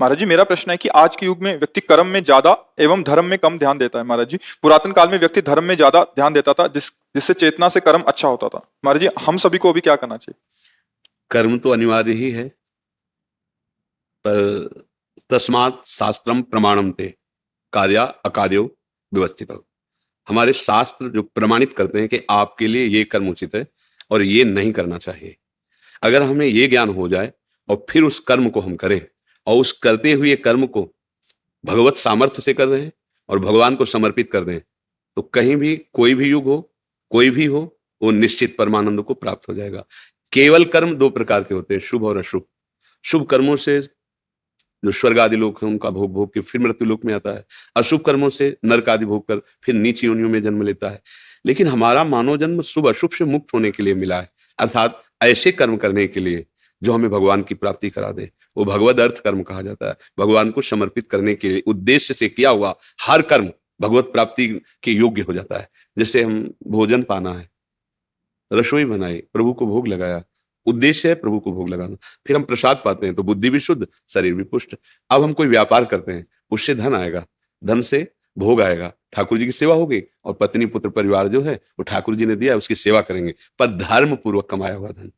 महाराज जी, मेरा प्रश्न है कि आज के युग में व्यक्ति कर्म में ज्यादा एवं धर्म में कम ध्यान देता है। महाराज जी, पुरातन काल में व्यक्ति धर्म में ज्यादा ध्यान देता था, जिससे चेतना से कर्म अच्छा होता था। महाराज जी, हम सभी को अभी क्या करना चाहिए? कर्म तो अनिवार्य ही है, पर तस्मात् शास्त्रम प्रमाणम ते कार्या अकार्यो व्यवस्थित। हमारे शास्त्र जो प्रमाणित करते हैं कि आपके लिए ये कर्म उचित है और ये नहीं करना चाहिए। अगर हमें ये ज्ञान हो जाए और फिर उस कर्म को हम करें और उस करते हुए कर्म को भगवत सामर्थ्य से कर रहे हैं और भगवान को समर्पित कर दें, तो कहीं भी कोई भी युग हो, कोई भी हो, वो निश्चित परमानंद को प्राप्त हो जाएगा। केवल कर्म दो प्रकार के होते हैं, शुभ और अशुभ। शुभ कर्मों से जो स्वर्ग आदि लोक है उनका भोग भोग के फिर मृत्यु लोक में आता है, अशुभ कर्मों से नरक आदि भोग कर फिर नीच योनियों में जन्म लेता है। लेकिन हमारा मानव जन्म शुभ अशुभ से मुक्त होने के लिए मिला है, अर्थात ऐसे कर्म करने के लिए जो हमें भगवान की प्राप्ति करा दे। वो भगवद अर्थ कर्म कहा जाता है। भगवान को समर्पित करने के लिए उद्देश्य से किया हुआ हर कर्म भगवत प्राप्ति के योग्य हो जाता है। जैसे हम भोजन पाना है, रसोई बनाई, प्रभु को भोग लगाया, उद्देश्य है प्रभु को भोग लगाना, फिर हम प्रसाद पाते हैं तो बुद्धि भी शुद्ध, शरीर भी पुष्ट। अब हम कोई व्यापार करते हैं, उससे धन आएगा, धन से भोग आएगा, ठाकुर जी की सेवा होगी और पत्नी पुत्र परिवार जो है वो ठाकुर जी ने दिया उसकी सेवा करेंगे। पर धर्म पूर्वक कमाया हुआ धन,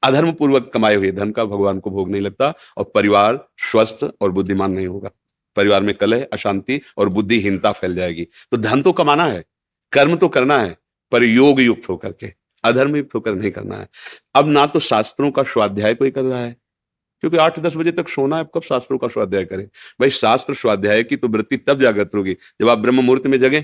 अधर्म पूर्वक कमाए हुए धन का भगवान को भोग नहीं लगता और परिवार स्वस्थ और बुद्धिमान नहीं होगा। परिवार में कलह, अशांति और बुद्धिहीनता फैल जाएगी। तो धन तो कमाना है, कर्म तो करना है, पर योग युक्त होकर के, अधर्म युक्त होकर नहीं करना है। अब ना तो शास्त्रों का स्वाध्याय कोई कर रहा है, क्योंकि 8-10 बजे तक सोना है, कब शास्त्रों का स्वाध्याय करें? भाई शास्त्र स्वाध्याय की तो वृत्ति तब जागृत होगी जब आप ब्रह्म मुहूर्त में जगे,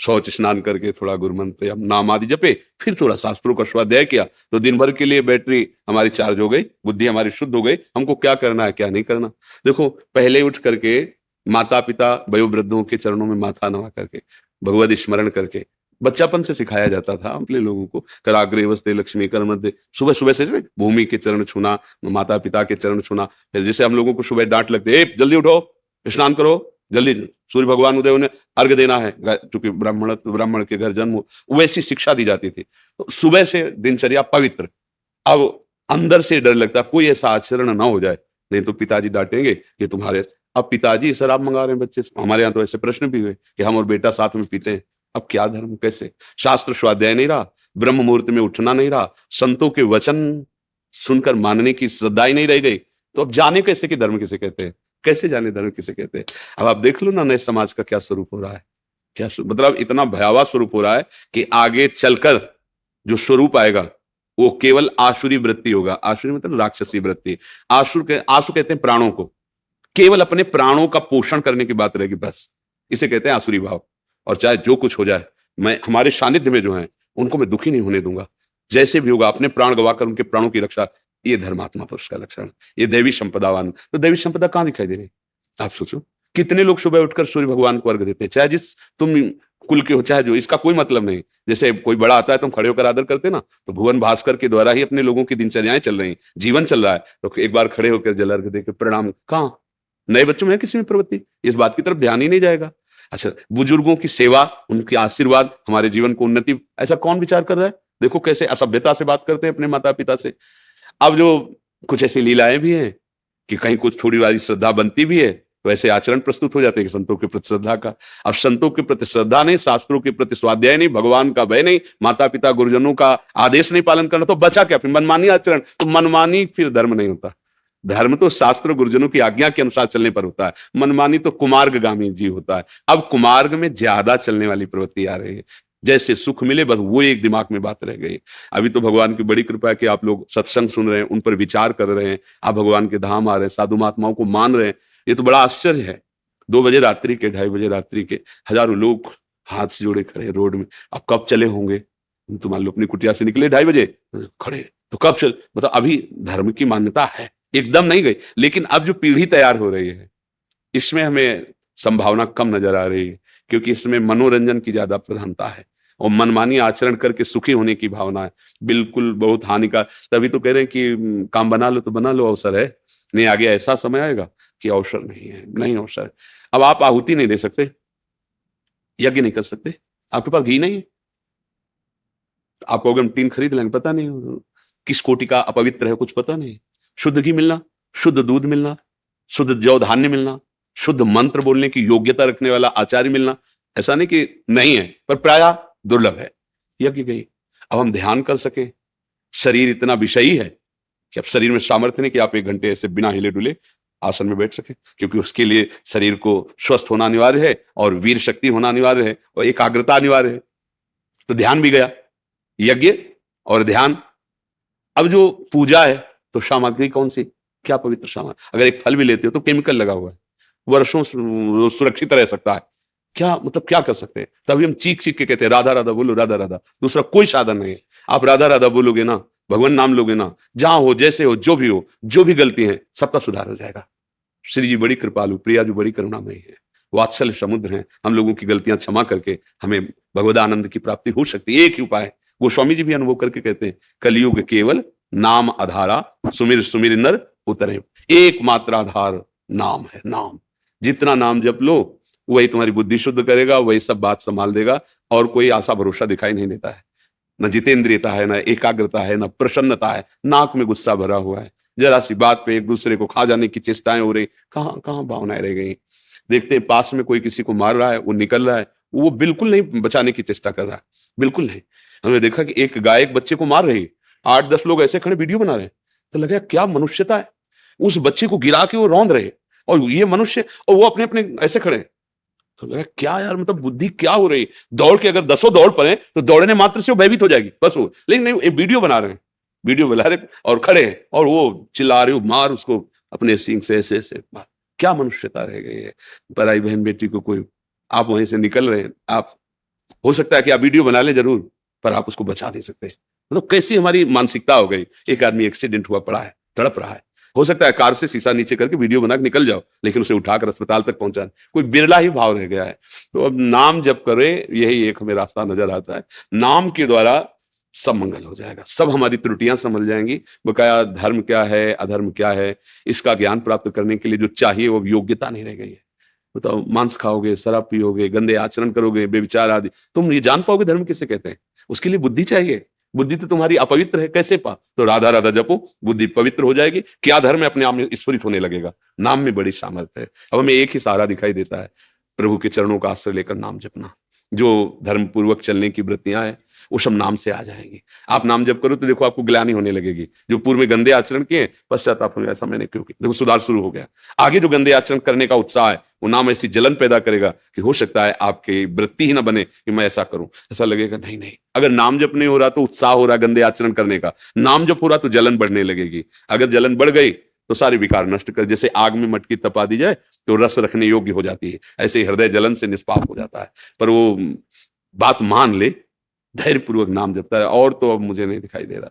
शौच स्नान करके थोड़ा गुरु मंत्र या नाम आदि जपे, फिर थोड़ा शास्त्रों का स्वाध्याय किया, तो दिन भर के लिए बैटरी हमारी चार्ज हो गई, बुद्धि हमारी शुद्ध हो गई। हमको क्या करना है क्या नहीं करना। देखो, पहले उठ करके माता पिता वयोवृद्धों के चरणों में माथा नवा करके भगवद स्मरण करके बच्चापन से सिखाया जाता था अपने लोगों को। कराग्रे वस्ते लक्ष्मी कर मध्य, सुबह सुबह से भूमि के चरण छूना, माता पिता के चरण छूना। फिर जैसे हम लोगों को सुबह डांट लगते, जल्दी उठो, स्नान करो, जल्दी सूर्य भगवान उदय उन्हें अर्घ देना है, क्योंकि ब्राह्मण के घर जन्म हो, वैसी शिक्षा दी जाती थी। तो सुबह से दिनचर्या पवित्र। अब अंदर से डर लगता कोई ऐसा आचरण ना हो जाए, नहीं तो पिताजी डांटेंगे कि तुम्हारे, अब पिताजी शराब मंगा रहे हैं बच्चे से। हमारे यहाँ तो ऐसे प्रश्न भी हुए कि हम और बेटा साथ में पीते हैं, अब क्या धर्म, कैसे? शास्त्र स्वाध्याय नहीं रहा, ब्रह्म मुहूर्त में उठना नहीं रहा, संतों के वचन सुनकर मानने की श्रद्धा ही नहीं रह गई, तो अब जाने कैसे कि धर्म किसे कहते हैं, कैसे जाने धर्म किसे कहते हैं? अब आप देख लो ना नए समाज का क्या स्वरूप हो रहा है, क्या मतलब इतना भयावह स्वरूप हो रहा है कि आगे चलकर जो स्वरूप आएगा वो केवल आसुरी वृत्ति होगा। आसुरी मतलब राक्षसी वृत्ति। आसु कहते हैं प्राणों को, केवल अपने प्राणों का पोषण करने की बात रहेगी, बस इसे कहते हैं आसुरी भाव। और चाहे जो कुछ हो जाए, मैं हमारे सानिध्य में जो है उनको मैं दुखी नहीं होने दूंगा, जैसे भी होगा अपने प्राण गवाकर उनके प्राणों की रक्षा। ये धर्मात्मा पुरुष का लक्षण, ये दैवी संपदावान। तो दैवी संपदा कहां दिखाई दे रही? आप सोचो, कितने लोग सुबह उठकर सूर्य भगवान को अर्घ देते हैं, चाहे जिस तुम कुल के हो, चाहे जो, इसका कोई मतलब नहीं। जैसे कोई बड़ा आता है तुम खड़े होकर आदर करते ना, तो भुवन भास्कर के द्वारा ही अपने लोगों की दिनचर्याएं चल रही, जीवन चल रहा है, तो एक बार खड़े होकर जल अर्घ देकर प्रणाम। कहां नए बच्चों में किसी में प्रवृत्ति, इस बात की तरफ ध्यान ही नहीं जाएगा। अच्छा, बुजुर्गों की सेवा, उनके आशीर्वाद हमारे जीवन को उन्नति, ऐसा कौन विचार कर रहा है? देखो कैसे असभ्यता से बात करते हैं अपने माता पिता से। अब जो कुछ ऐसी लीलाएं भी हैं कि कहीं कुछ थोड़ी वाली श्रद्धा बनती भी है, तो ऐसे आचरण प्रस्तुत हो जाते हैं कि संतों के प्रति श्रद्धा का। अब संतों के प्रति श्रद्धा नहीं, शास्त्रों के प्रति स्वाध्याय नहीं, भगवान का भय नहीं, माता पिता गुरुजनों का आदेश नहीं पालन करना, तो बचा क्या? फिर मनमानी आचरण। तो मनमानी फिर धर्म नहीं होता। धर्म तो शास्त्र गुरुजनों की आज्ञा के अनुसार चलने पर होता है, मनमानी तो कुमार्गगामी जीव होता है। अब कुमार्ग में ज्यादा चलने वाली प्रवृत्ति आ रही है, जैसे सुख मिले बस वो एक दिमाग में बात रह गई। अभी तो भगवान की बड़ी कृपा है कि आप लोग सत्संग सुन रहे हैं, उन पर विचार कर रहे हैं, आप भगवान के धाम आ रहे हैं, साधु महात्माओं को मान रहे हैं, ये तो बड़ा आश्चर्य है। 2 बजे रात्रि के, 2:30 बजे रात्रि के हजारों लोग हाथ से जोड़े खड़े रोड में। अब कब चले होंगे? तो मान लो अपनी कुटिया से निकले 2:30 बजे खड़े, तो कब चल, मतलब अभी धर्म की मान्यता है, एकदम नहीं गई। लेकिन अब जो पीढ़ी तैयार हो रही है, इसमें हमें संभावना कम नजर आ रही है, क्योंकि इसमें मनोरंजन की ज्यादा प्रधानता है और मनमानी आचरण करके सुखी होने की भावना है। बिल्कुल बहुत हानिकारक। तभी तो कह रहे हैं कि काम बना लो तो बना लो, अवसर है नहीं, आगे ऐसा समय आएगा कि अवसर नहीं है, नहीं अवसर है। अब आप आहुति नहीं दे सकते, यज्ञ नहीं कर सकते, आपके पास घी नहीं है, आपको अगर टीन खरीद लेंगे, पता नहीं किस कोटि का अपवित्र है, कुछ पता नहीं। शुद्ध घी मिलना, शुद्ध दूध मिलना शुद्ध जौ धान्य मिलना, शुद्ध मंत्र बोलने की योग्यता रखने वाला आचार्य मिलना, ऐसा नहीं कि नहीं है, पर प्रायः दुर्लभ है। यज्ञ गई। अब हम ध्यान कर सके, शरीर इतना विषयी है कि अब शरीर में सामर्थ्य नहीं कि आप 1 घंटे ऐसे बिना हिले डुले आसन में बैठ सके, क्योंकि उसके लिए शरीर को स्वस्थ होना अनिवार्य है और वीर शक्ति होना अनिवार्य है और एकाग्रता अनिवार्य है। तो ध्यान भी गया, यज्ञ और ध्यान। अब जो पूजा है तो सामग्री कौन सी, क्या पवित्र सामग्री। अगर एक फल भी लेते हो तो केमिकल लगा हुआ है, वर्षों सुरक्षित रह सकता है, क्या मतलब क्या कर सकते हैं। तभी हम चीख चीख के कहते हैं राधा राधा बोलो, राधा राधा, दूसरा कोई साधन नहीं है। आप राधा राधा बोलोगे ना, भगवान नाम लोगे ना, जहां हो, जैसे हो, जो भी हो, जो भी गलती है सबका सुधार हो जाएगा। श्री जी बड़ी कृपालु, प्रिया जी बड़ी करुणामयी है, वात्सल्य समुद्र हैं। हम लोगों की गलतियां क्षमा करके हमें भगवद आनंद की प्राप्ति हो सकती है। एक ही उपाय है, गोस्वामी जी भी अनुभव करके कहते हैं, कलयुग केवल नाम आधारा, सुमिर सुमिर नर उतरे। एकमात्र आधार नाम है, नाम। जितना नाम जप लो वही तुम्हारी बुद्धि शुद्ध करेगा, वही सब बात संभाल देगा, और कोई आशा भरोसा दिखाई नहीं देता है। न जितेंद्रियता है, न एकाग्रता है, न प्रसन्नता है, नाक में गुस्सा भरा हुआ है, जरा सी बात पे एक दूसरे को खा जाने की चेष्टाएं हो रही, कहाँ कहाँ भावनाएं रह गई। देखते हैं पास में कोई किसी को मार रहा है, वो निकल रहा है, वो बिल्कुल नहीं बचाने की चेष्टा कर रहा है, बिल्कुल नहीं। हमने देखा कि एक गाय एक बच्चे को मार रही है, 8-10 लोग ऐसे खड़े वीडियो बना रहे हैं, तो लगा क्या मनुष्यता है। उस बच्चे को गिरा के वो रौंद रहे, और ये मनुष्य, और वो अपने अपने ऐसे खड़े। तो लगा क्या यार, मतलब बुद्धि क्या हो रही। दौड़ के अगर 10 दौड़ पड़े तो दौड़ने मात्र से वो भयभीत हो जाएगी, बस वो। लेकिन नहीं, एक वीडियो बना रहे हैं, वीडियो बना रहे और खड़े हैं, और वो चिल्ला रहे हो, मार उसको अपने सींग से ऐसे ऐसे मार। क्या मनुष्यता रह गई है। पराई बहन बेटी को कोई, आप वहीं से निकल रहे हैं, आप हो सकता है कि आप वीडियो बना लें जरूर, पर आप उसको बचा नहीं सकते। मतलब कैसी हमारी मानसिकता हो गई। एक आदमी एक्सीडेंट हुआ पड़ा है, तड़प रहा है, हो सकता है कार से शीशा नीचे करके वीडियो बना के निकल जाओ, लेकिन उसे उठाकर अस्पताल तक पहुंचा, कोई बिरला ही भाव रह गया है। तो अब नाम जप करे, यही एक हमें रास्ता नजर आता है। नाम के द्वारा सब मंगल हो जाएगा, सब हमारी त्रुटियां संभल जाएंगी। बकाया धर्म क्या है, अधर्म क्या है, इसका ज्ञान प्राप्त करने के लिए जो चाहिए वो योग्यता नहीं रह गई है। बताओ, मांस खाओगे, शराब पियोगे, गंदे आचरण करोगे, बेविचार आदि, तुम ये जान पाओगे धर्म किसे कहते हैं। उसके लिए बुद्धि चाहिए। बुद्धि तो तुम्हारी अपवित्र है, कैसे पा। तो राधा राधा जपो, बुद्धि पवित्र हो जाएगी। क्या धर्म है, अपने आप में स्फुरित होने लगेगा। नाम में बड़ी सामर्थ्य है। अब हमें एक ही सहारा दिखाई देता है, प्रभु के चरणों का आश्रय लेकर नाम जपना। जो धर्म पूर्वक चलने की वृत्तियां हैं वो सब नाम से आ जाएंगी। आप नाम जप करो तो देखो आपको ग्लानि होने लगेगी। जो पूर्व में गंदे आचरण किए, पश्चाताप होने, ऐसा मैंने क्यों किया, देखो सुधार शुरू हो गया। आगे जो गंदे आचरण करने का उत्साह है, वो नाम ऐसी जलन पैदा करेगा कि हो सकता है आपकी वृत्ति ही ना बने कि मैं ऐसा करूं। ऐसा लगेगा नहीं नहीं, अगर नाम जप नहीं हो रहा तो उत्साह हो रहा गंदे आचरण करने का, नाम जप हो रहा तो जलन बढ़ने लगेगी। अगर जलन बढ़ गई तो सारे विकार नष्ट कर, जैसे आग में मटकी तपा दी जाए तो रस रखने योग्य हो जाती है, ऐसे ही हृदय जलन से निष्पाप हो जाता है। पर वो बात मान ले, धैर्य पूर्वक नाम जपता है। और तो अब मुझे नहीं दिखाई दे रहा,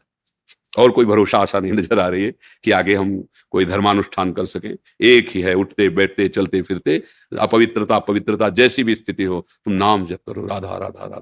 और कोई भरोसा आशा नहीं नजर आ रही है कि आगे हम कोई धर्मानुष्ठान कर सके। एक ही है, उठते बैठते चलते फिरते, अपवित्रता पवित्रता जैसी भी स्थिति हो, तुम नाम जप करो, राधा राधा राधा।